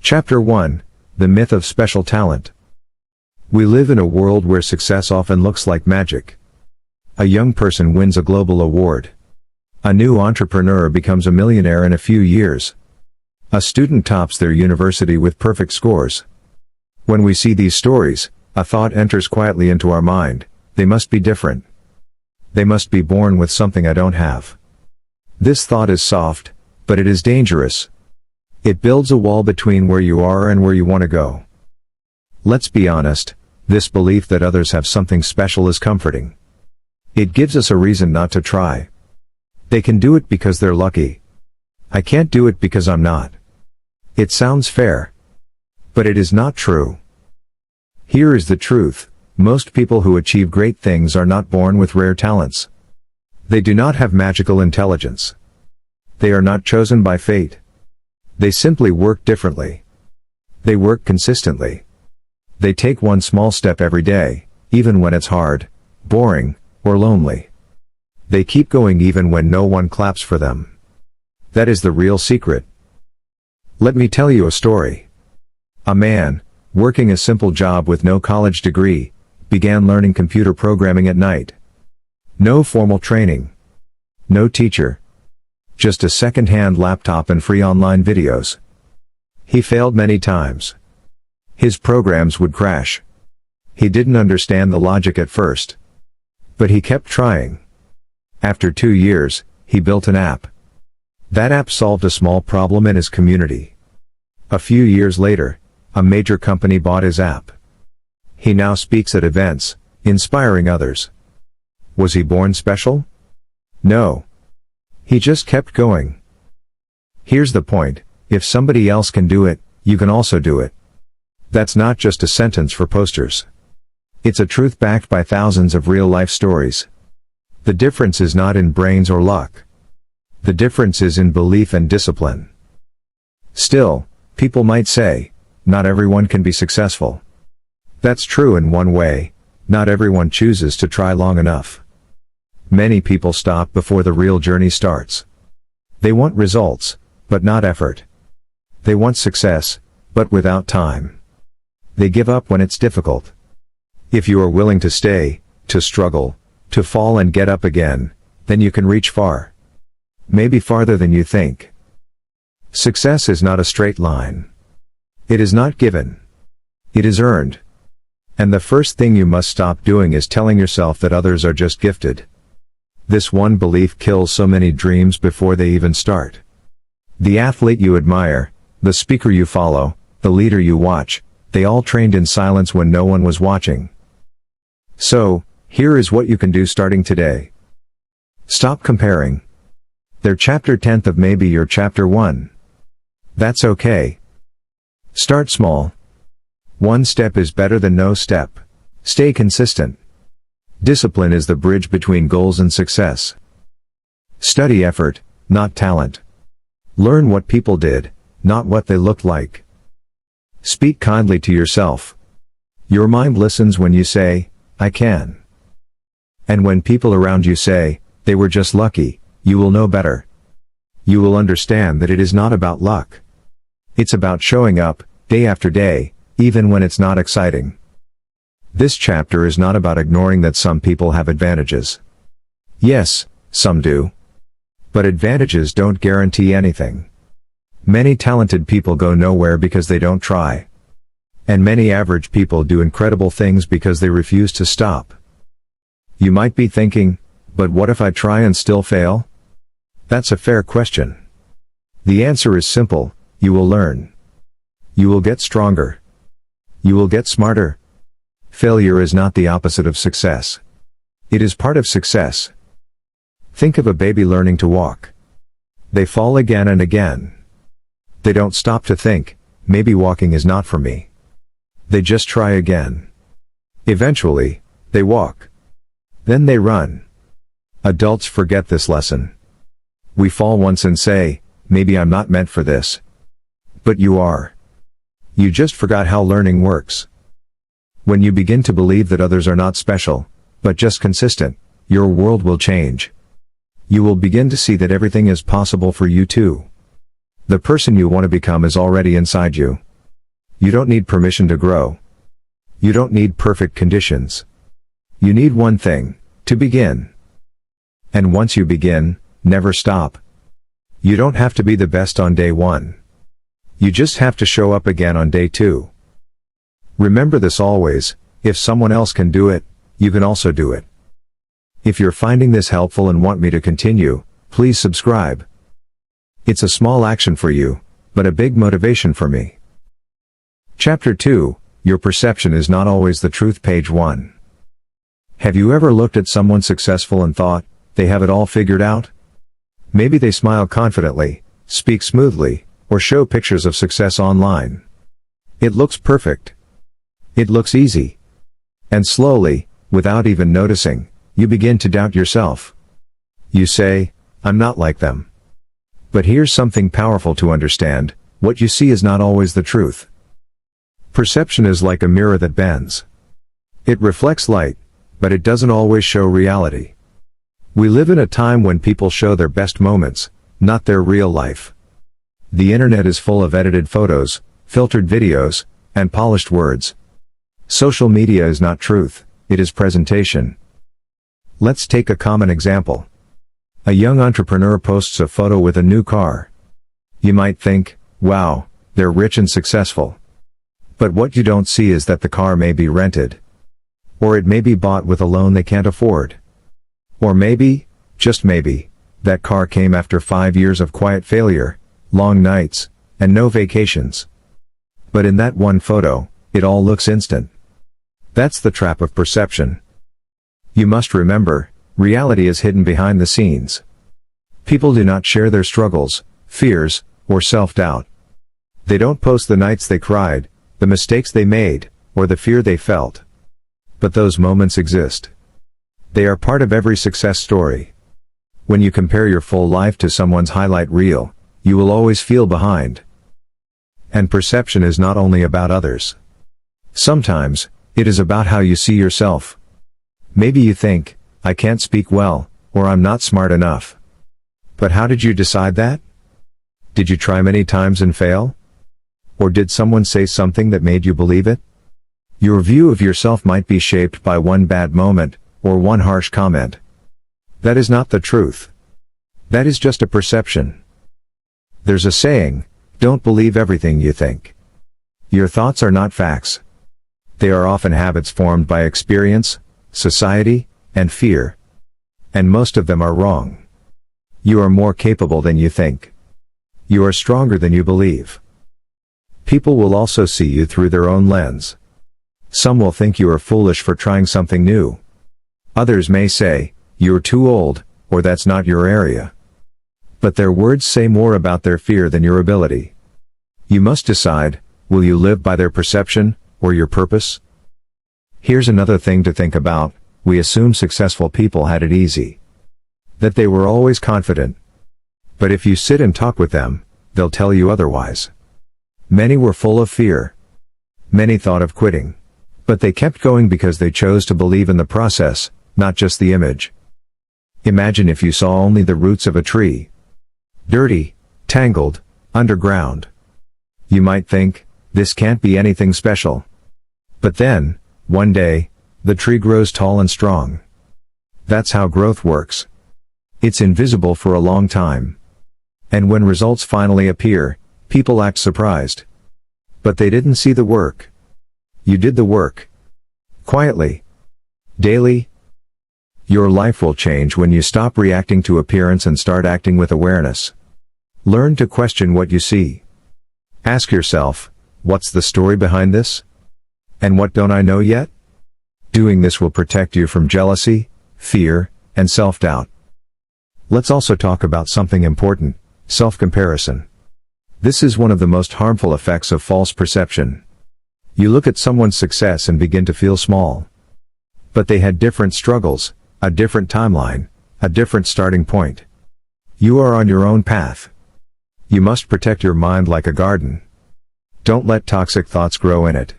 Chapter 1: The Myth of Special Talent. We live in a world where success often looks like magic. A young person wins a global award. A new entrepreneur becomes a millionaire in a few years. A student tops their university with perfect scores. When we see these stories, a thought enters quietly into our mind: they must be different. They must be born with something I don't have. This thought is soft, but it is dangerous. It builds a wall between where you are and where you want to go. Let's be honest, this belief that others have something special is comforting. It gives us a reason not to try. They can do it because they're lucky. I can't do it because I'm not. It sounds fair. But it is not true. Here is the truth: most people who achieve great things are not born with rare talents. They do not have magical intelligence. They are not chosen by fate. They simply work differently. They work consistently. They take one small step every day, even when it's hard, boring, or lonely. They keep going even when no one claps for them. That is the real secret. Let me tell you a story. A man, working a simple job with no college degree, began learning computer programming at night. No formal training. No teacher. Just a second-hand laptop and free online videos. He failed many times. His programs would crash. He didn't understand the logic at first. But he kept trying. After 2 years, he built an app. That app solved a small problem in his community. A few years later, a major company bought his app. He now speaks at events, inspiring others. Was he born special? No. He just kept going. Here's the point: if somebody else can do it, you can also do it. That's not just a sentence for posters. It's a truth backed by thousands of real-life stories. The difference is not in brains or luck. The difference is in belief and discipline. Still, people might say, not everyone can be successful. That's true in one way: not everyone chooses to try long enough. Many people stop before the real journey starts. They want results, but not effort. They want success, but without time. They give up when it's difficult. If you are willing to stay, to struggle, to fall and get up again, then you can reach far. Maybe farther than you think. Success is not a straight line. It is not given. It is earned. And the first thing you must stop doing is telling yourself that others are just gifted. This one belief kills so many dreams before they even start. The athlete you admire, the speaker you follow, the leader you watch, they all trained in silence when no one was watching. So, here is what you can do starting today. Stop comparing. Their chapter 10th of maybe your chapter 1. That's okay. Start small. One step is better than no step. Stay consistent. Discipline is the bridge between goals and success. Study effort, not talent. Learn what people did, not what they looked like. Speak kindly to yourself. Your mind listens when you say, I can. And when people around you say, they were just lucky, you will know better. You will understand that it is not about luck. It's about showing up, day after day, even when it's not exciting. This chapter is not about ignoring that some people have advantages. Yes, some do. But advantages don't guarantee anything. Many talented people go nowhere because they don't try. And many average people do incredible things because they refuse to stop. You might be thinking, but what if I try and still fail? That's a fair question. The answer is simple: you will learn. You will get stronger. You will get smarter. Failure is not the opposite of success. It is part of success. Think of a baby learning to walk. They fall again and again. They don't stop to think, maybe walking is not for me. They just try again. Eventually, they walk. Then they run. Adults forget this lesson. We fall once and say, maybe I'm not meant for this. But you are. You just forgot how learning works. When you begin to believe that others are not special, but just consistent, your world will change. You will begin to see that everything is possible for you too. The person you want to become is already inside you. You don't need permission to grow. You don't need perfect conditions. You need one thing: to begin. And once you begin, never stop. You don't have to be the best on day 1. You just have to show up again on day 2. Remember this always: if someone else can do it, you can also do it. If you're finding this helpful and want me to continue, please subscribe. It's a small action for you, but a big motivation for me. Chapter 2, Your Perception is Not Always the Truth. Page 1. Have you ever looked at someone successful and thought, they have it all figured out? Maybe they smile confidently, speak smoothly, or show pictures of success online. It looks perfect. It looks easy. And slowly, without even noticing, you begin to doubt yourself. You say, I'm not like them. But here's something powerful to understand: what you see is not always the truth. Perception is like a mirror that bends. It reflects light, but it doesn't always show reality. We live in a time when people show their best moments, not their real life. The internet is full of edited photos, filtered videos, and polished words. Social media is not truth, it is presentation. Let's take a common example. A young entrepreneur posts a photo with a new car. You might think, wow, they're rich and successful. But what you don't see is that the car may be rented. Or it may be bought with a loan they can't afford. Or maybe, just maybe, that car came after 5 years of quiet failure, long nights, and no vacations. But in that one photo, it all looks instant. That's the trap of perception. You must remember, reality is hidden behind the scenes. People do not share their struggles, fears, or self-doubt. They don't post the nights they cried, the mistakes they made, or the fear they felt. But those moments exist. They are part of every success story. When you compare your full life to someone's highlight reel, you will always feel behind. And perception is not only about others. Sometimes, it is about how you see yourself. Maybe you think, I can't speak well, or I'm not smart enough. But how did you decide that? Did you try many times and fail? Or did someone say something that made you believe it? Your view of yourself might be shaped by one bad moment, or one harsh comment. That is not the truth. That is just a perception. There's a saying, don't believe everything you think. Your thoughts are not facts. They are often habits formed by experience, society, and fear. And most of them are wrong. You are more capable than you think. You are stronger than you believe. People will also see you through their own lens. Some will think you are foolish for trying something new. Others may say, you're too old, or that's not your area. But their words say more about their fear than your ability. You must decide, will you live by their perception, or your purpose? Here's another thing to think about: we assume successful people had it easy. That they were always confident. But if you sit and talk with them, they'll tell you otherwise. Many were full of fear. Many thought of quitting. But they kept going because they chose to believe in the process, not just the image. Imagine if you saw only the roots of a tree. Dirty, tangled, underground. You might think, this can't be anything special. But then, one day, the tree grows tall and strong. That's how growth works. It's invisible for a long time. And when results finally appear, people act surprised. But they didn't see the work. You did the work. Quietly. Daily. Your life will change when you stop reacting to appearance and start acting with awareness. Learn to question what you see. Ask yourself, what's the story behind this? And what don't I know yet? Doing this will protect you from jealousy, fear, and self-doubt. Let's also talk about something important: self-comparison. This is one of the most harmful effects of false perception. You look at someone's success and begin to feel small. But they had different struggles, a different timeline, a different starting point. You are on your own path. You must protect your mind like a garden. Don't let toxic thoughts grow in it.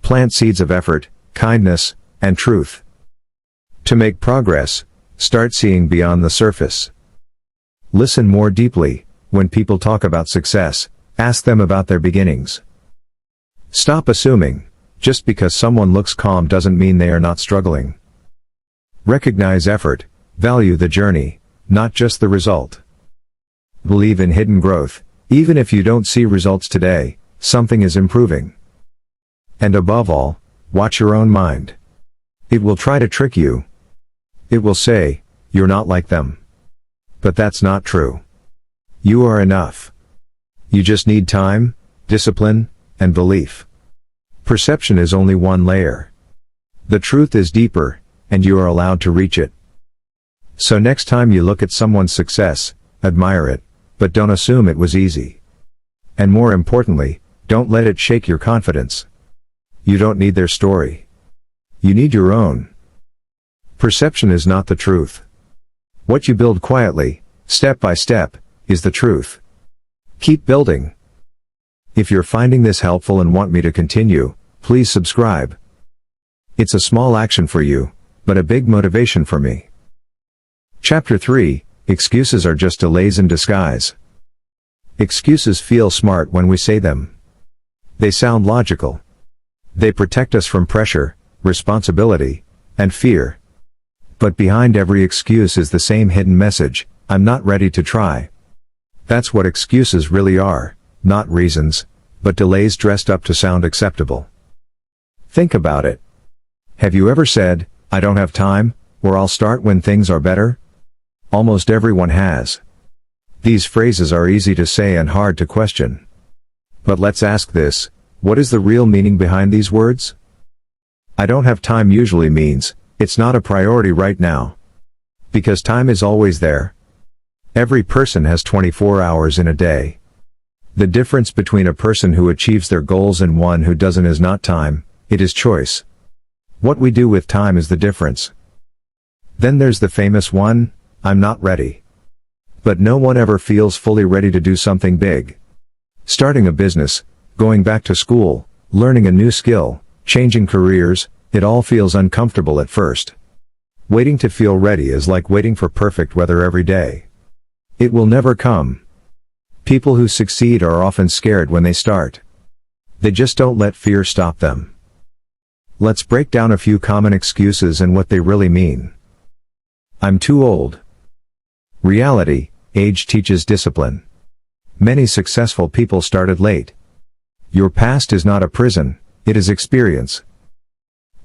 Plant seeds of effort, kindness, and truth. To make progress, start seeing beyond the surface. Listen more deeply. When people talk about success, ask them about their beginnings. Stop assuming, just because someone looks calm doesn't mean they are not struggling. Recognize effort, value the journey, not just the result. Believe in hidden growth, even if you don't see results today, something is improving. And above all, watch your own mind. It will try to trick you. It will say, you're not like them. But that's not true. You are enough. You just need time, discipline, and belief. Perception is only one layer. The truth is deeper, and you are allowed to reach it. So next time you look at someone's success, admire it, but don't assume it was easy. And more importantly, don't let it shake your confidence. You don't need their story. You need your own. Perception is not the truth. What you build quietly, step by step, is the truth. Keep building. If you're finding this helpful and want me to continue, please subscribe. It's a small action for you, but a big motivation for me. Chapter 3, Excuses are just delays in disguise. Excuses feel smart when we say them. They sound logical. They protect us from pressure, responsibility, and fear. But behind every excuse is the same hidden message: I'm not ready to try. That's what excuses really are, not reasons, but delays dressed up to sound acceptable. Think about it. Have you ever said, I don't have time, or I'll start when things are better? Almost everyone has. These phrases are easy to say and hard to question. But let's ask this, what is the real meaning behind these words? I don't have time usually means, it's not a priority right now. Because time is always there. Every person has 24 hours in a day. The difference between a person who achieves their goals and one who doesn't is not time, it is choice. What we do with time is the difference. Then there's the famous one, I'm not ready. But no one ever feels fully ready to do something big. Starting a business, going back to school, learning a new skill, changing careers, it all feels uncomfortable at first. Waiting to feel ready is like waiting for perfect weather every day. It will never come. People who succeed are often scared when they start. They just don't let fear stop them. Let's break down a few common excuses and what they really mean. I'm too old. Reality, age teaches discipline. Many successful people started late. Your past is not a prison, it is experience.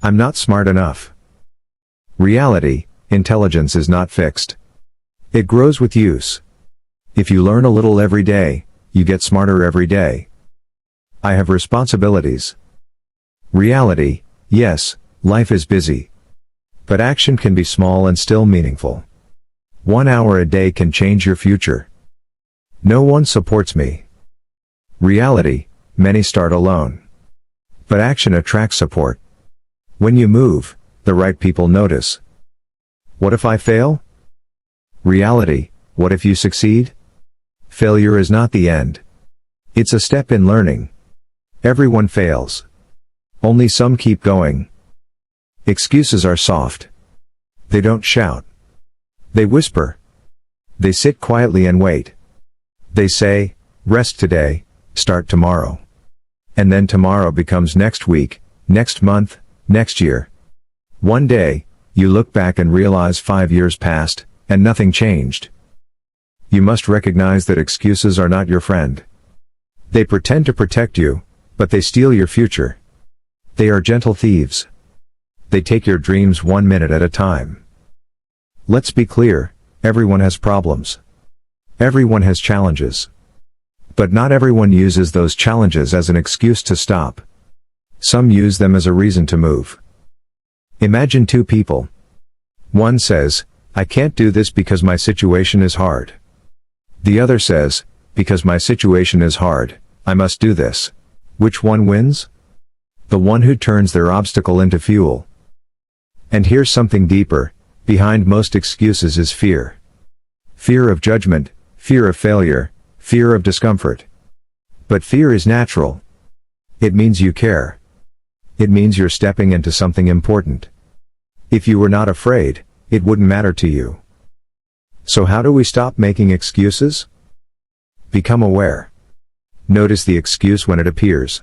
I'm not smart enough. Reality, intelligence is not fixed. It grows with use. If you learn a little every day, you get smarter every day. I have responsibilities. Reality, yes, life is busy. But action can be small and still meaningful. 1 hour a day can change your future. No one supports me. Reality, many start alone. But action attracts support. When you move, the right people notice. What if I fail? Reality, what if you succeed? Failure is not the end. It's a step in learning. Everyone fails. Only some keep going. Excuses are soft. They don't shout. They whisper. They sit quietly and wait. They say, rest today, start tomorrow. And then tomorrow becomes next week, next month, next year. One day, you look back and realize 5 years passed, and nothing changed. You must recognize that excuses are not your friend. They pretend to protect you, but they steal your future. They are gentle thieves. They take your dreams 1 minute at a time. Let's be clear, everyone has problems. Everyone has challenges. But not everyone uses those challenges as an excuse to stop. Some use them as a reason to move. Imagine two people. One says, I can't do this because my situation is hard. The other says, because my situation is hard, I must do this. Which one wins? The one who turns their obstacle into fuel. And here's something deeper, behind most excuses is fear. Fear of judgment, fear of failure, fear of discomfort. But fear is natural. It means you care. It means you're stepping into something important. If you were not afraid, it wouldn't matter to you. So how do we stop making excuses? Become aware. Notice the excuse when it appears.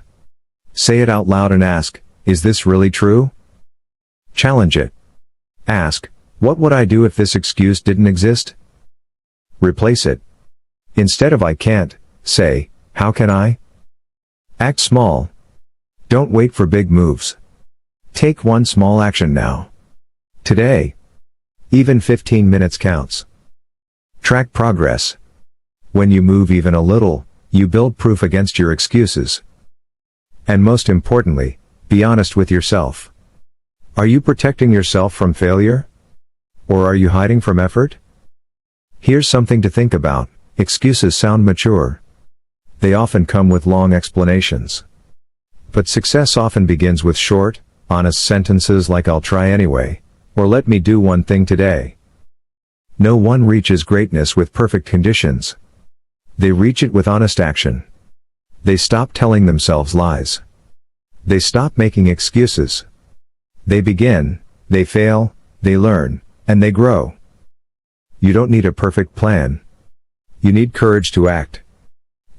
Say it out loud and ask, is this really true? Challenge it. Ask, what would I do if this excuse didn't exist? Replace it. Instead of I can't, say, how can I? Act small. Don't wait for big moves. Take one small action now. Today. Even 15 minutes counts. Track progress. When you move even a little, you build proof against your excuses. And most importantly, be honest with yourself. Are you protecting yourself from failure? Or are you hiding from effort? Here's something to think about. Excuses sound mature. They often come with long explanations. But success often begins with short, honest sentences like I'll try anyway, or let me do one thing today. No one reaches greatness with perfect conditions. They reach it with honest action. They stop telling themselves lies. They stop making excuses. They begin, they fail, they learn, and they grow. You don't need a perfect plan. You need courage to act.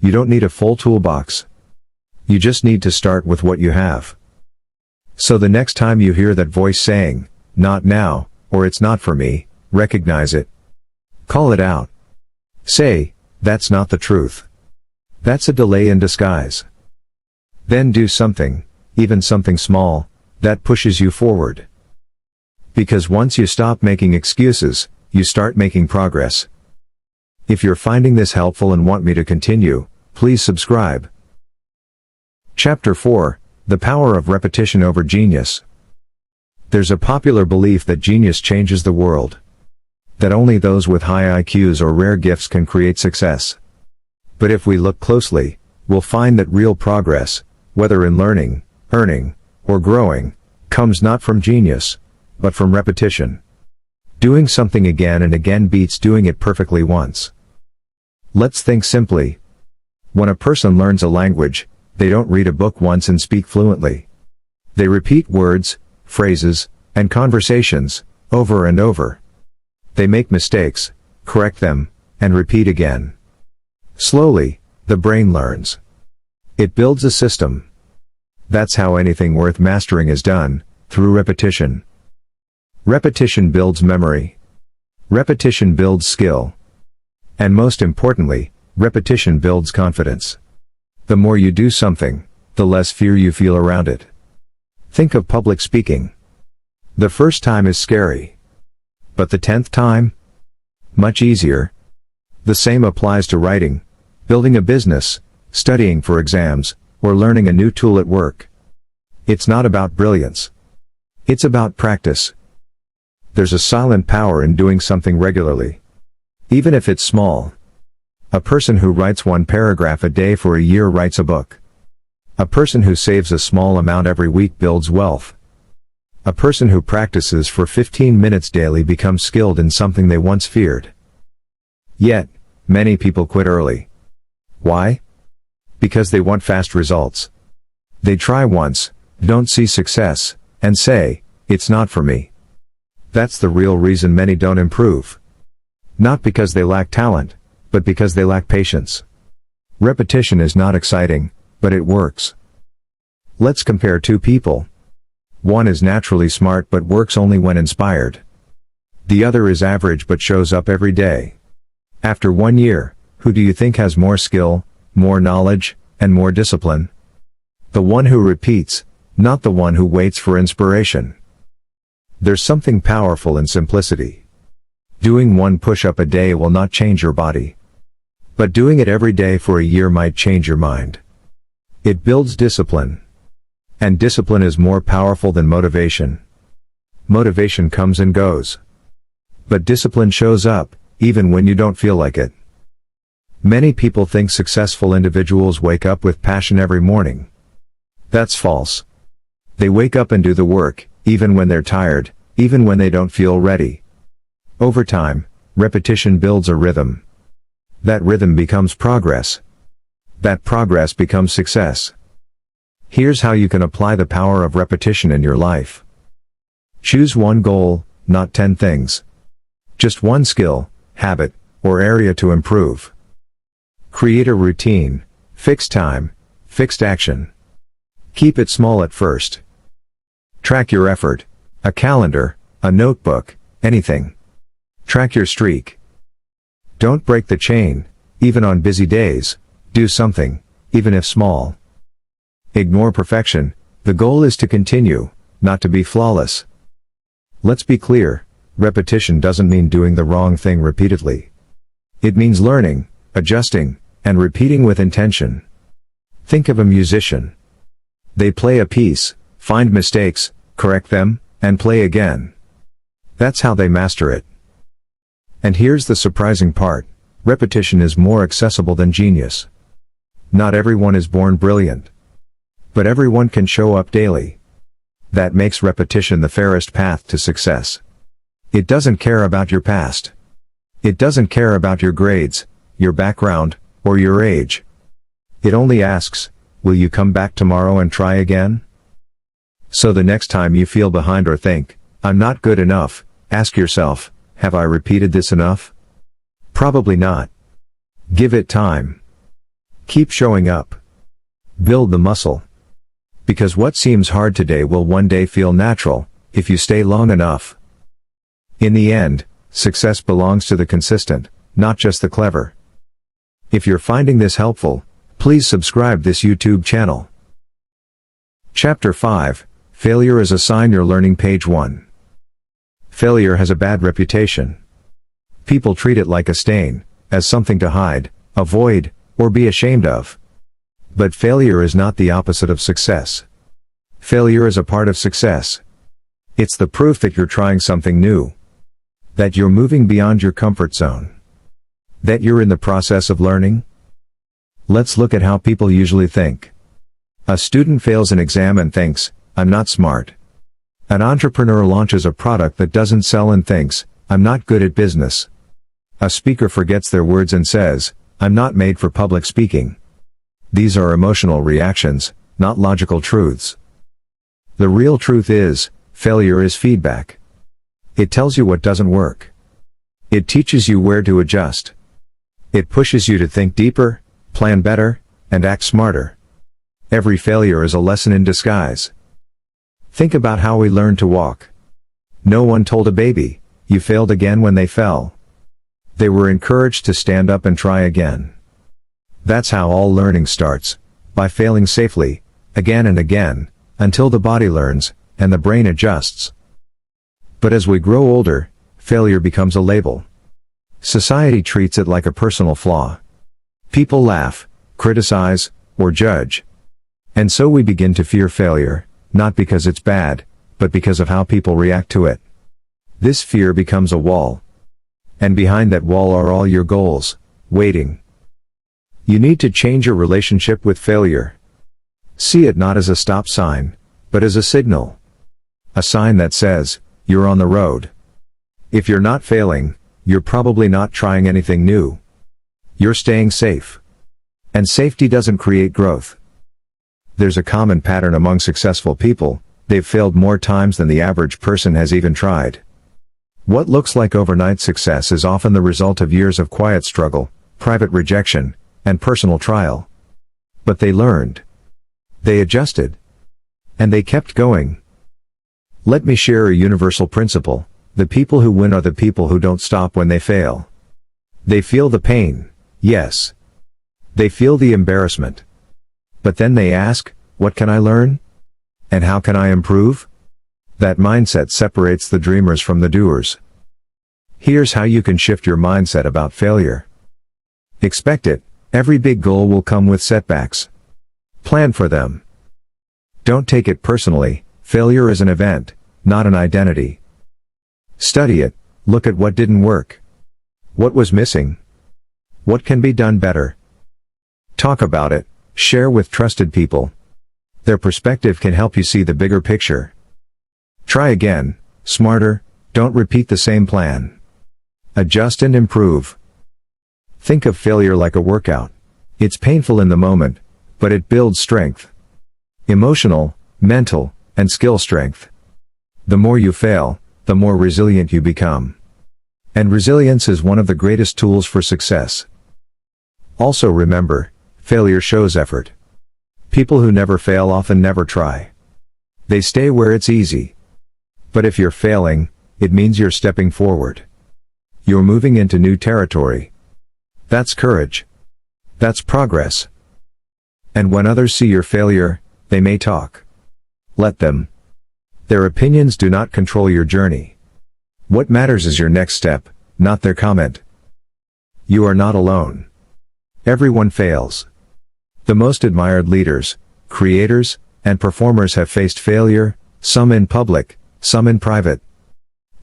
You don't need a full toolbox. You just need to start with what you have. So the next time you hear that voice saying, not now, or it's not for me, recognize it. Call it out. Say, that's not the truth. That's a delay in disguise. Then do something, even something small, that pushes you forward. Because once you stop making excuses, you start making progress. If you're finding this helpful and want me to continue, please subscribe. Chapter 4, The Power of Repetition Over Genius. There's a popular belief that genius changes the world. That only those with high IQs or rare gifts can create success. But if we look closely, we'll find that real progress, whether in learning, earning, or growing, comes not from genius, but from repetition. Doing something again and again beats doing it perfectly once. Let's think simply. When a person learns a language, they don't read a book once and speak fluently. They repeat words, phrases, and conversations, over and over. They make mistakes, correct them, and repeat again. Slowly, the brain learns. It builds a system. That's how anything worth mastering is done, through repetition. Repetition builds memory. Repetition builds skill. And most importantly, repetition builds confidence. The more you do something, the less fear you feel around it. Think of public speaking. The first time is scary. But the 10th time? Much easier. The same applies to writing, building a business, studying for exams, or learning a new tool at work. It's not about brilliance. It's about practice. There's a silent power in doing something regularly. Even if it's small. A person who writes one paragraph a day for a year writes a book. A person who saves a small amount every week builds wealth. A person who practices for 15 minutes daily becomes skilled in something they once feared. Yet, many people quit early. Why? Because they want fast results. They try once, don't see success, and say, it's not for me. That's the real reason many don't improve. Not because they lack talent, but because they lack patience. Repetition is not exciting, but it works. Let's compare two people. One is naturally smart but works only when inspired. The other is average but shows up every day. After 1 year, who do you think has more skill, more knowledge, and more discipline? The one who repeats, not the one who waits for inspiration. There's something powerful in simplicity. Doing one push-up a day will not change your body. But doing it every day for a year might change your mind. It builds discipline. And discipline is more powerful than motivation. Motivation comes and goes. But discipline shows up, even when you don't feel like it. Many people think successful individuals wake up with passion every morning. That's false. They wake up and do the work, even when they're tired, even when they don't feel ready. Over time, repetition builds a rhythm. That rhythm becomes progress. That progress becomes success. Here's how you can apply the power of repetition in your life. Choose one goal, not 10 things. Just one skill, habit, or area to improve. Create a routine, fixed time, fixed action. Keep it small at first. Track your effort. A calendar, a notebook, anything. Track your streak. Don't break the chain, even on busy days. Do something, even if small. Ignore perfection. The goal is to continue, not to be flawless. Let's be clear, repetition doesn't mean doing the wrong thing repeatedly. It means learning, adjusting, and repeating with intention. Think of a musician. They play a piece, find mistakes, correct them, and play again. That's how they master it. And here's the surprising part. Repetition is more accessible than genius. Not everyone is born brilliant. But everyone can show up daily. That makes repetition the fairest path to success. It doesn't care about your past. It doesn't care about your grades, your background, or your age. It only asks, will you come back tomorrow and try again? So the next time you feel behind or think, I'm not good enough, ask yourself, have I repeated this enough? Probably not. Give it time. Keep showing up. Build the muscle. Because what seems hard today will one day feel natural, if you stay long enough. In the end, success belongs to the consistent, not just the clever. If you're finding this helpful, please subscribe this YouTube channel. Chapter 5, Failure is a Sign You're Learning. Page 1. Failure has a bad reputation. People treat it like a stain, as something to hide, avoid, or be ashamed of. But failure is not the opposite of success. Failure is a part of success. It's the proof that you're trying something new. That you're moving beyond your comfort zone. That you're in the process of learning. Let's look at how people usually think. A student fails an exam and thinks, I'm not smart. An entrepreneur launches a product that doesn't sell and thinks, I'm not good at business. A speaker forgets their words and says, I'm not made for public speaking. These are emotional reactions, not logical truths. The real truth is, failure is feedback. It tells you what doesn't work. It teaches you where to adjust. It pushes you to think deeper, plan better, and act smarter. Every failure is a lesson in disguise. Think about how we learn to walk. No one told a baby, you failed again when they fell. They were encouraged to stand up and try again. That's how all learning starts, by failing safely, again and again, until the body learns, and the brain adjusts. But as we grow older, failure becomes a label. Society treats it like a personal flaw. People laugh, criticize, or judge. And so we begin to fear failure, not because it's bad, but because of how people react to it. This fear becomes a wall. And behind that wall are all your goals, waiting. You need to change your relationship with failure. See it not as a stop sign, but as a signal. A sign that says, you're on the road. If you're not failing, you're probably not trying anything new. You're staying safe. And safety doesn't create growth. There's a common pattern among successful people, they've failed more times than the average person has even tried. What looks like overnight success is often the result of years of quiet struggle, private rejection, and personal trial. But they learned. They adjusted. And they kept going. Let me share a universal principle. The people who win are the people who don't stop when they fail. They feel the pain, yes. They feel the embarrassment. But then they ask, what can I learn? And how can I improve? That mindset separates the dreamers from the doers. Here's how you can shift your mindset about failure. Expect it. Every big goal will come with setbacks. Plan for them. Don't take it personally. Failure is an event, not an identity. Study it. Look at what didn't work. What was missing? What can be done better? Talk about it. Share with trusted people. Their perspective can help you see the bigger picture. Try again, smarter, don't repeat the same plan. Adjust and improve. Think of failure like a workout. It's painful in the moment, but it builds strength. Emotional, mental, and skill strength. The more you fail, the more resilient you become. And resilience is one of the greatest tools for success. Also remember, failure shows effort. People who never fail often never try. They stay where it's easy. But if you're failing, it means you're stepping forward. You're moving into new territory. That's courage. That's progress. And when others see your failure, they may talk. Let them. Their opinions do not control your journey. What matters is your next step, not their comment. You are not alone. Everyone fails. The most admired leaders, creators, and performers have faced failure, some in public, some in private.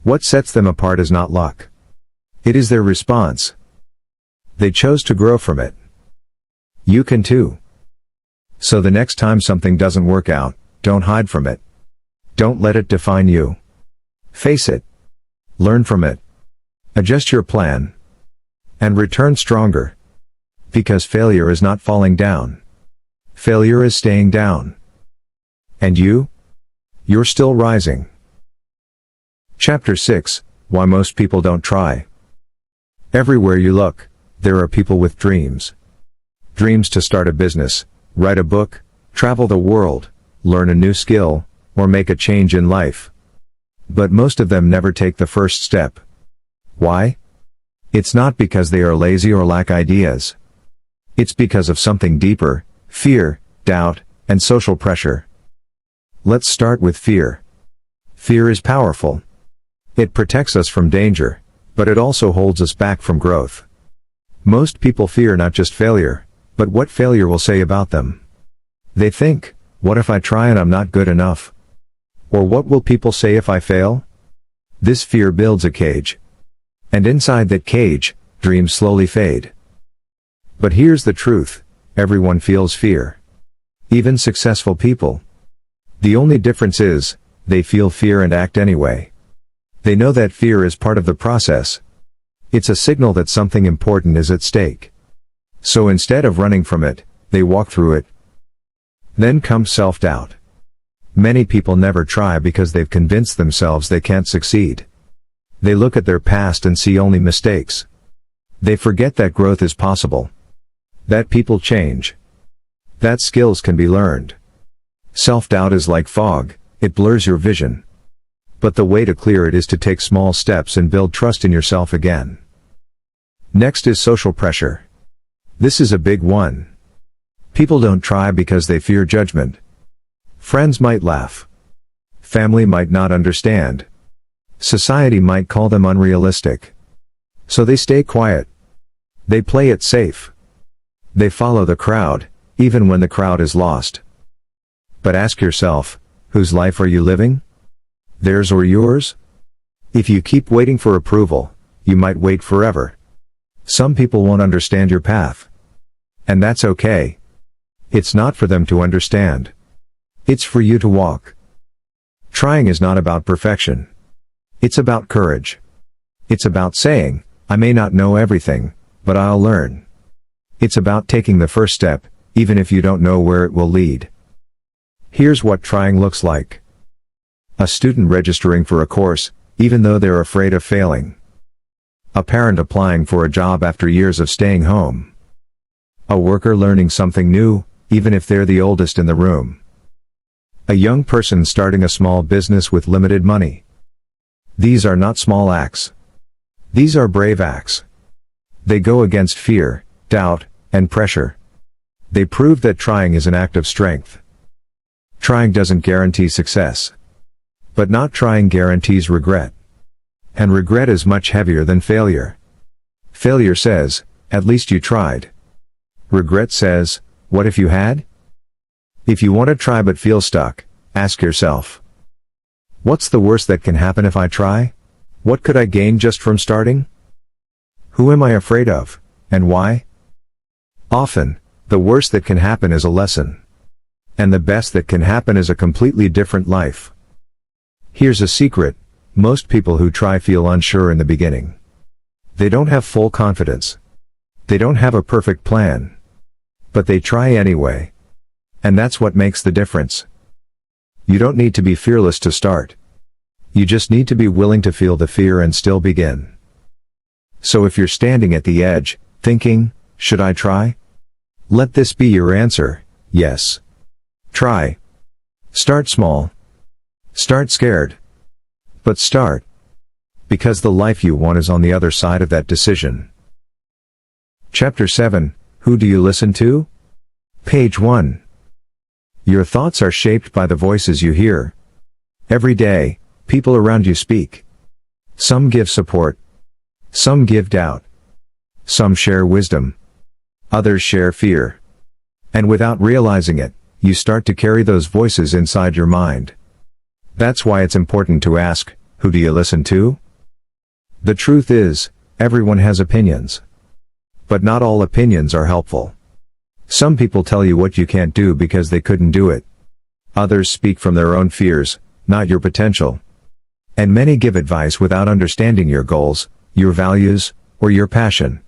What sets them apart is not luck. It is their response. They chose to grow from it. You can too. So the next time something doesn't work out, don't hide from it. Don't let it define you. Face it. Learn from it. Adjust your plan. And return stronger. Because failure is not falling down. Failure is staying down. And you? You're still rising. Chapter 6, Why Most People Don't Try. Everywhere you look, there are people with dreams. Dreams to start a business, write a book, travel the world, learn a new skill, or make a change in life. But most of them never take the first step. Why? It's not because they are lazy or lack ideas. It's because of something deeper: fear, doubt, and social pressure. Let's start with fear. Fear is powerful. It protects us from danger, but it also holds us back from growth. Most people fear not just failure, but what failure will say about them. They think, what if I try and I'm not good enough? Or what will people say if I fail? This fear builds a cage. And inside that cage, dreams slowly fade. But here's the truth, everyone feels fear. Even successful people. The only difference is, they feel fear and act anyway. They know that fear is part of the process. It's a signal that something important is at stake. So instead of running from it, they walk through it. Then comes self-doubt. Many people never try because they've convinced themselves they can't succeed. They look at their past and see only mistakes. They forget that growth is possible. That people change. That skills can be learned. Self-doubt is like fog, it blurs your vision. But the way to clear it is to take small steps and build trust in yourself again. Next is social pressure. This is a big one. People don't try because they fear judgment. Friends might laugh. Family might not understand. Society might call them unrealistic. So they stay quiet. They play it safe. They follow the crowd, even when the crowd is lost. But ask yourself, whose life are you living? Theirs or yours? If you keep waiting for approval, you might wait forever. Some people won't understand your path. And that's okay. It's not for them to understand. It's for you to walk. Trying is not about perfection. It's about courage. It's about saying, I may not know everything, but I'll learn. It's about taking the first step, even if you don't know where it will lead. Here's what trying looks like. A student registering for a course, even though they're afraid of failing. A parent applying for a job after years of staying home. A worker learning something new, even if they're the oldest in the room. A young person starting a small business with limited money. These are not small acts. These are brave acts. They go against fear, doubt, and pressure. They prove that trying is an act of strength. Trying doesn't guarantee success. But not trying guarantees regret. And regret is much heavier than failure. Failure says, at least you tried. Regret says, what if you had? If you want to try but feel stuck, ask yourself, what's the worst that can happen if I try? What could I gain just from starting? Who am I afraid of, and why? Often, the worst that can happen is a lesson. And the best that can happen is a completely different life. Here's a secret, most people who try feel unsure in the beginning. They don't have full confidence. They don't have a perfect plan. But they try anyway. And that's what makes the difference. You don't need to be fearless to start. You just need to be willing to feel the fear and still begin. So if you're standing at the edge, thinking, should I try? Let this be your answer, yes. Try. Start small. Start scared. But start. Because the life you want is on the other side of that decision. Chapter 7, Who do you listen to? Page 1. Your thoughts are shaped by the voices you hear. Every day, people around you speak. Some give support. Some give doubt. Some share wisdom. Others share fear. And without realizing it, you start to carry those voices inside your mind. That's why it's important to ask, who do you listen to? The truth is, everyone has opinions. But not all opinions are helpful. Some people tell you what you can't do because they couldn't do it. Others speak from their own fears, not your potential. And many give advice without understanding your goals, your values, or your passion.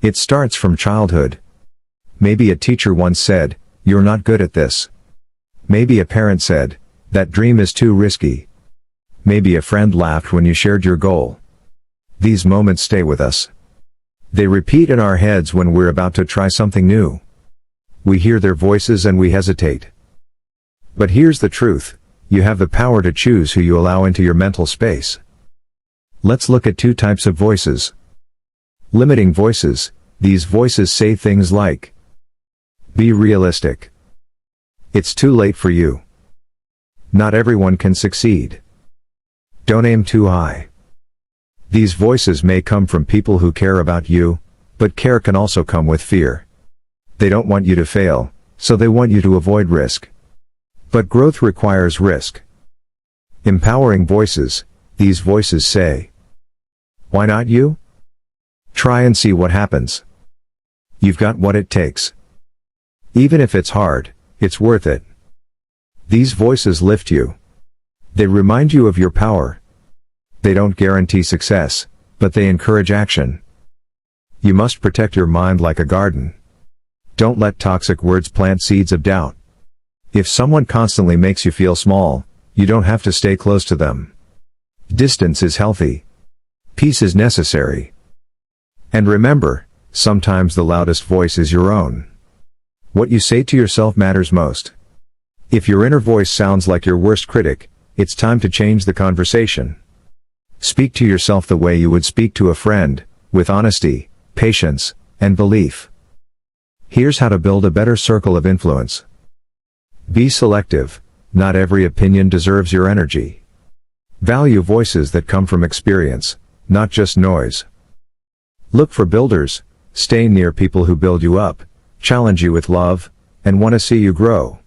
It starts from childhood. Maybe a teacher once said, "You're not good at this." Maybe a parent said, "That dream is too risky." Maybe a friend laughed when you shared your goal. These moments stay with us. They repeat in our heads when we're about to try something new. We hear their voices and we hesitate. But here's the truth, you have the power to choose who you allow into your mental space. Let's look at two types of voices. Limiting voices. These voices say things like, "Be realistic. It's too late for you. Not everyone can succeed. Don't aim too high." These voices may come from people who care about you, but care can also come with fear. They don't want you to fail, so they want you to avoid risk. But growth requires risk. Empowering voices. These voices say, "Why not you? Try and see what happens. You've got what it takes. Even if it's hard, it's worth it." These voices lift you. They remind you of your power. They don't guarantee success, but they encourage action. You must protect your mind like a garden. Don't let toxic words plant seeds of doubt. If someone constantly makes you feel small, you don't have to stay close to them. Distance is healthy. Peace is necessary. And remember, sometimes the loudest voice is your own. What you say to yourself matters most. If your inner voice sounds like your worst critic, it's time to change the conversation. Speak to yourself the way you would speak to a friend, with honesty, patience, and belief. Here's how to build a better circle of influence. Be selective. Not every opinion deserves your energy. Value voices that come from experience, not just noise. Look for builders. Stay near people who build you up, challenge you with love, and want to see you grow.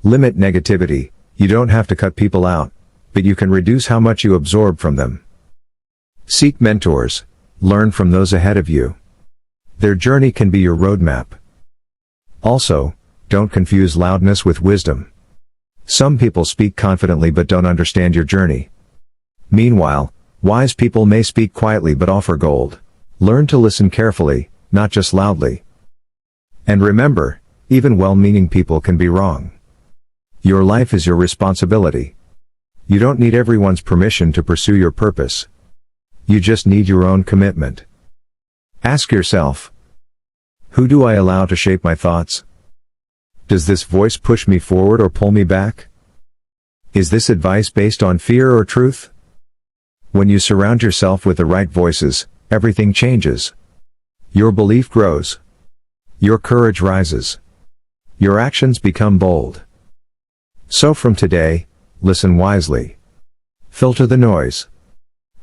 Limit negativity. You don't have to cut people out, but you can reduce how much you absorb from them. Seek mentors. Learn from those ahead of you. Their journey can be your roadmap. Also, don't confuse loudness with wisdom. Some people speak confidently but don't understand your journey. Meanwhile, wise people may speak quietly but offer gold. Learn to listen carefully, not just loudly. And remember, even well-meaning people can be wrong. Your life is your responsibility. You don't need everyone's permission to pursue your purpose. You just need your own commitment. Ask yourself, who do I allow to shape my thoughts? Does this voice push me forward or pull me back? Is this advice based on fear or truth? When you surround yourself with the right voices, everything changes. Your belief grows. Your courage rises. Your actions become bold. So from today, listen wisely. Filter the noise.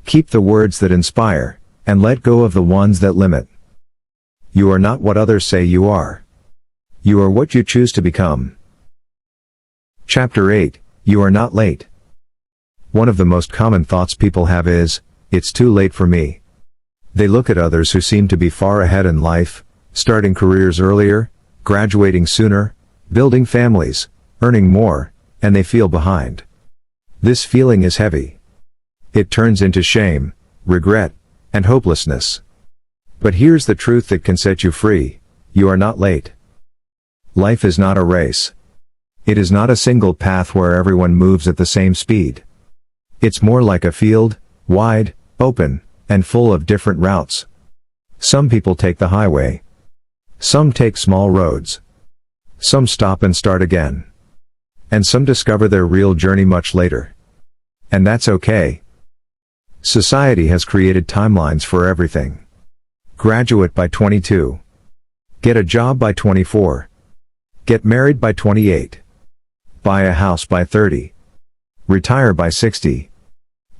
Keep the words that inspire, and let go of the ones that limit. You are not what others say you are. You are what you choose to become. Chapter 8, You are not late. One of the most common thoughts people have is, "It's too late for me." They look at others who seem to be far ahead in life, starting careers earlier, graduating sooner, building families, earning more, and they feel behind. This feeling is heavy. It turns into shame, regret, and hopelessness. But here's the truth that can set you free: you are not late. Life is not a race. It is not a single path where everyone moves at the same speed. It's more like a field, wide, open, and full of different routes. Some people take the highway. Some take small roads. Some stop and start again. And some discover their real journey much later. And that's okay. Society has created timelines for everything. Graduate by 22. Get a job by 24. Get married by 28. Buy a house by 30. Retire by 60.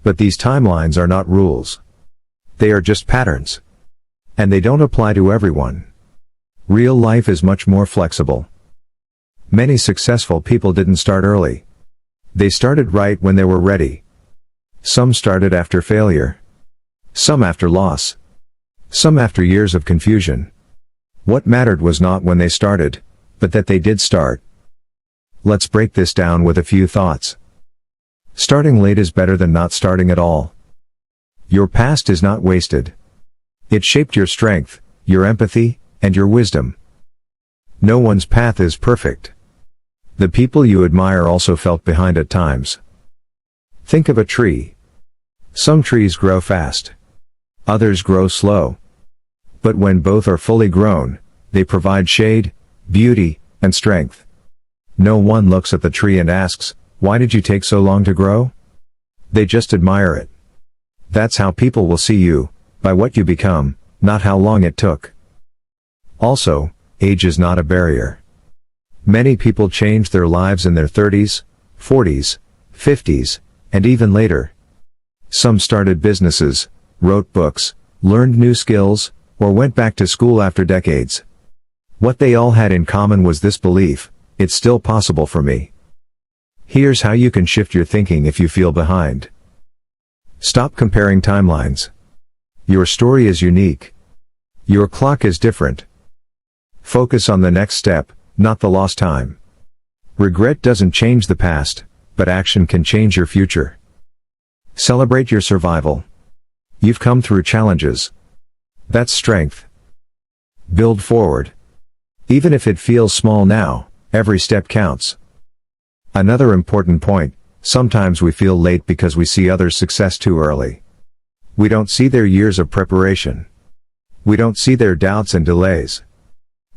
But these timelines are not rules. They are just patterns. And they don't apply to everyone. Real life is much more flexible. Many successful people didn't start early. They started right when they were ready. Some started after failure. Some after loss. Some after years of confusion. What mattered was not when they started, but that they did start. Let's break this down with a few thoughts. Starting late is better than not starting at all. Your past is not wasted. It shaped your strength, your empathy, and your wisdom. No one's path is perfect. The people you admire also felt behind at times. Think of a tree. Some trees grow fast. Others grow slow. But when both are fully grown, they provide shade, beauty, and strength. No one looks at the tree and asks, "Why did you take so long to grow?" They just admire it. That's how people will see you, by what you become, not how long it took. Also, age is not a barrier. Many people change their lives in their 30s, 40s, 50s, and even later. Some started businesses, wrote books, learned new skills, or went back to school after decades. What they all had in common was this belief: it's still possible for me. Here's how you can shift your thinking if you feel behind. Stop comparing timelines. Your story is unique. Your clock is different. Focus on the next step, not the lost time. Regret doesn't change the past, but action can change your future. Celebrate your survival. You've come through challenges. That's strength. Build forward. Even if it feels small now, every step counts. Another important point: sometimes we feel late because we see others' success too early. We don't see their years of preparation. We don't see their doubts and delays.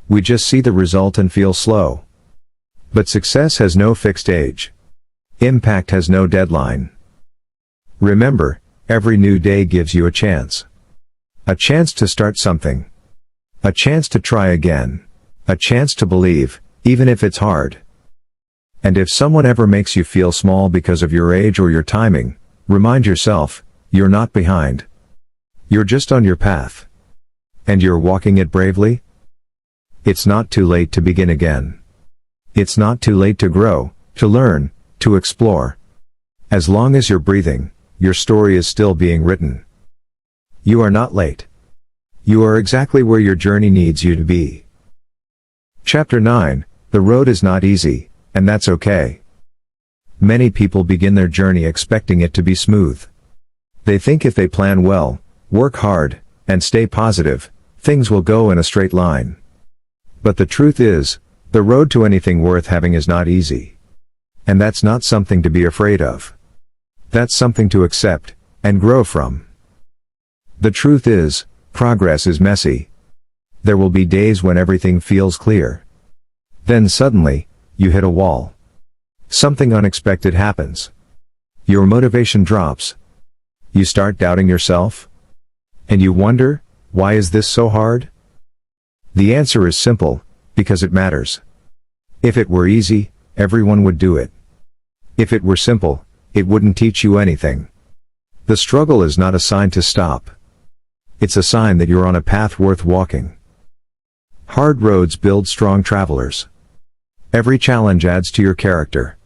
We just see the result and feel slow. But success has no fixed age. Impact has no deadline. Remember, every new day gives you a chance. A chance to start something. A chance to try again. A chance to believe, even if it's hard. And if someone ever makes you feel small because of your age or your timing, remind yourself, you're not behind. You're just on your path. And you're walking it bravely. It's not too late to begin again. It's not too late to grow, to learn, to explore. As long as you're breathing, your story is still being written. You are not late. You are exactly where your journey needs you to be. Chapter 9, The road is not easy, and that's okay. Many people begin their journey expecting it to be smooth. They think if they plan well, work hard, and stay positive, things will go in a straight line. But the truth is, the road to anything worth having is not easy. And that's not something to be afraid of. That's something to accept, and grow from. The truth is, progress is messy. There will be days when everything feels clear. Then suddenly, you hit a wall. Something unexpected happens. Your motivation drops. You start doubting yourself. And you wonder, why is this so hard? The answer is simple, because it matters. If it were easy, everyone would do it. If it were simple, it wouldn't teach you anything. The struggle is not a sign to stop. It's a sign that you're on a path worth walking. Hard roads build strong travelers. Every challenge adds to your character.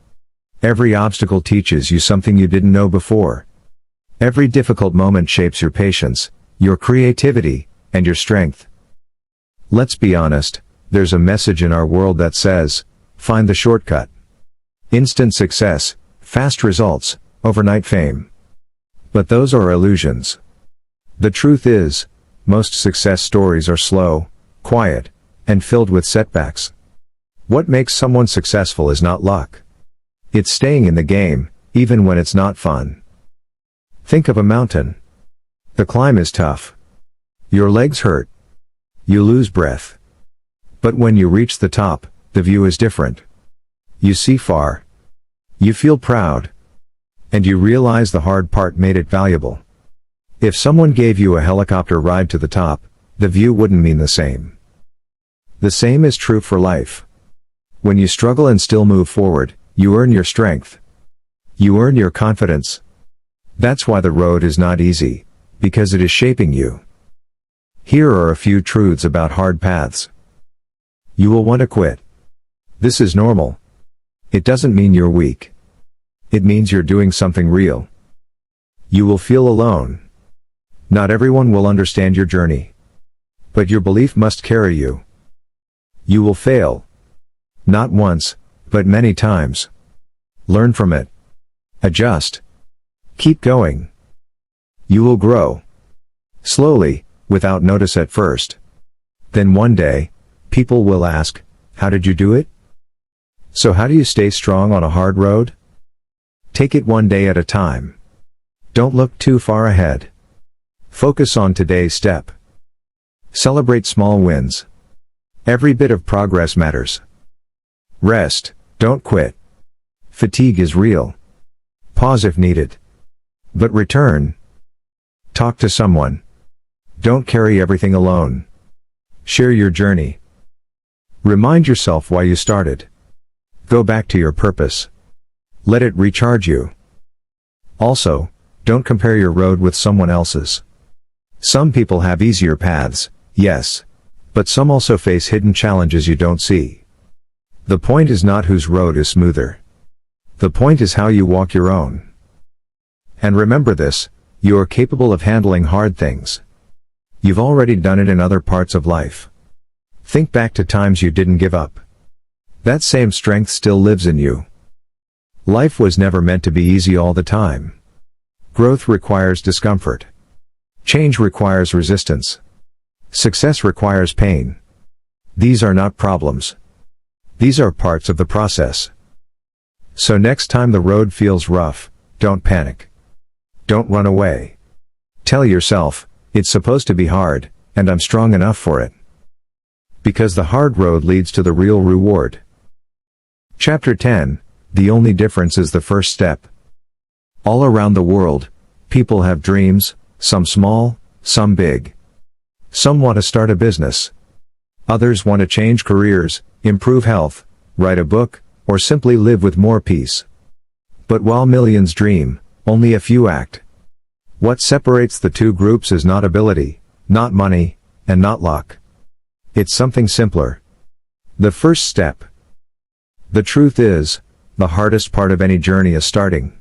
Every obstacle teaches you something you didn't know before. Every difficult moment shapes your patience, your creativity, and your strength. Let's be honest, there's a message in our world that says, find the shortcut. Instant success, fast results, overnight fame. But those are illusions. The truth is, most success stories are slow, quiet, and filled with setbacks. What makes someone successful is not luck. It's staying in the game, even when it's not fun. Think of a mountain. The climb is tough. Your legs hurt. You lose breath. But when you reach the top, the view is different. You see far. You feel proud. And you realize the hard part made it valuable. If someone gave you a helicopter ride to the top, the view wouldn't mean the same. The same is true for life. When you struggle and still move forward, you earn your strength. You earn your confidence. That's why the road is not easy, because it is shaping you. Here are a few truths about hard paths. You will want to quit. This is normal. It doesn't mean you're weak. It means you're doing something real. You will feel alone. Not everyone will understand your journey. But your belief must carry you. You will fail. Not once, but many times. Learn from it. Adjust. Keep going. You will grow. Slowly, without notice at first. Then one day, people will ask, how did you do it? So how do you stay strong on a hard road? Take it one day at a time. Don't look too far ahead. Focus on today's step. Celebrate small wins. Every bit of progress matters. Rest, don't quit. Fatigue is real. Pause if needed. But return. Talk to someone. Don't carry everything alone. Share your journey. Remind yourself why you started. Go back to your purpose. Let it recharge you. Also, don't compare your road with someone else's. Some people have easier paths, yes, but some also face hidden challenges you don't see. The point is not whose road is smoother. The point is how you walk your own. And remember this, you are capable of handling hard things. You've already done it in other parts of life. Think back to times you didn't give up. That same strength still lives in you. Life was never meant to be easy all the time. Growth requires discomfort. Change requires resistance. Success requires pain. These are not problems. These are parts of the process. So next time the road feels rough, don't panic. Don't run away. Tell yourself, it's supposed to be hard, and I'm strong enough for it. Because the hard road leads to the real reward. Chapter 10, The only difference is the first step. All around the world, people have dreams, some small, some big. Some want to start a business. Others want to change careers, improve health, write a book, or simply live with more peace. But while millions dream, only a few act. What separates the two groups is not ability, not money, and not luck. It's something simpler. The first step. The truth is, the hardest part of any journey is starting.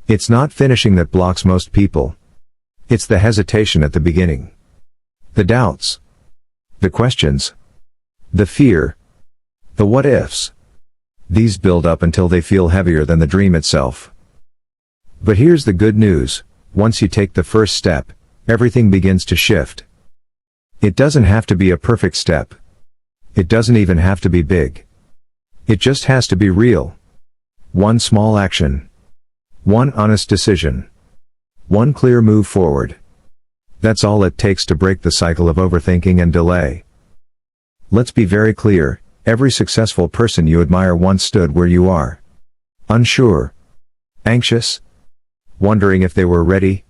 It's not finishing that blocks most people. It's the hesitation at the beginning. The doubts. The questions. The fear. The what-ifs. These build up until they feel heavier than the dream itself. But here's the good news, once you take the first step, everything begins to shift. It doesn't have to be a perfect step. It doesn't even have to be big. It just has to be real. One small action. One honest decision. One clear move forward. That's all it takes to break the cycle of overthinking and delay. Let's be very clear, every successful person you admire once stood where you are. Unsure. Anxious. Wondering if they were ready.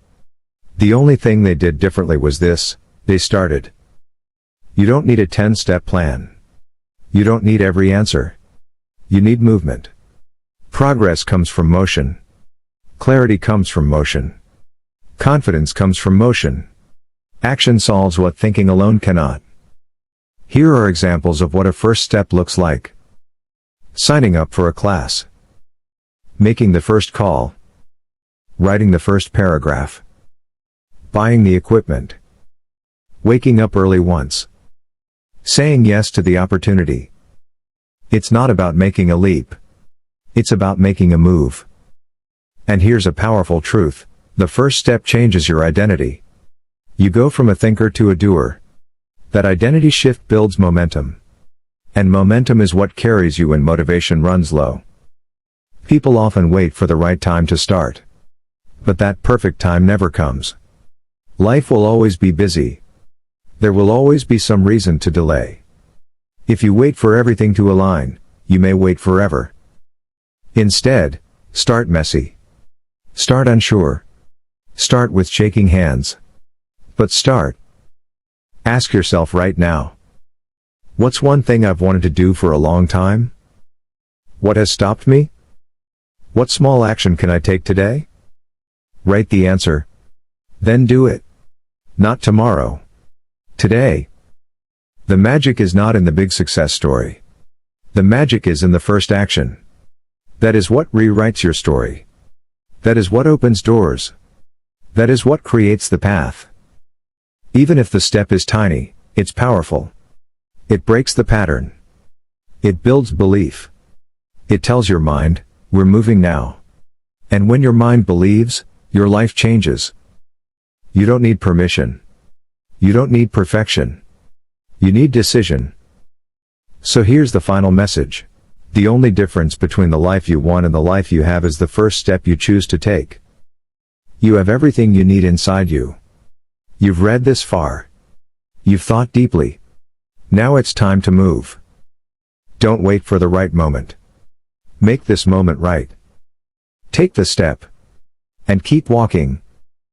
The only thing they did differently was this, they started. You don't need a 10-step plan. You don't need every answer. You need movement. Progress comes from motion. Clarity comes from motion. Confidence comes from motion. Action solves what thinking alone cannot. Here are examples of what a first step looks like. Signing up for a class. Making the first call. Writing the first paragraph. Buying the equipment. Waking up early once. Saying yes to the opportunity. It's not about making a leap. It's about making a move. And here's a powerful truth, the first step changes your identity. You go from a thinker to a doer. That identity shift builds momentum. And momentum is what carries you when motivation runs low. People often wait for the right time to start. But that perfect time never comes. Life will always be busy. There will always be some reason to delay. If you wait for everything to align, you may wait forever. Instead, start messy. Start unsure. Start with shaking hands. But start. Ask yourself right now. What's one thing I've wanted to do for a long time? What has stopped me? What small action can I take today? Write the answer. Then do it. Not tomorrow. Today. The magic is not in the big success story. The magic is in the first action. That is what rewrites your story. That is what opens doors. That is what creates the path. Even if the step is tiny, it's powerful. It breaks the pattern. It builds belief. It tells your mind, we're moving now. And when your mind believes, your life changes. You don't need permission. You don't need perfection. You need decision. So here's the final message. The only difference between the life you want and the life you have is the first step you choose to take. You have everything you need inside you. You've read this far. You've thought deeply. Now it's time to move. Don't wait for the right moment. Make this moment right. Take the step. And keep walking,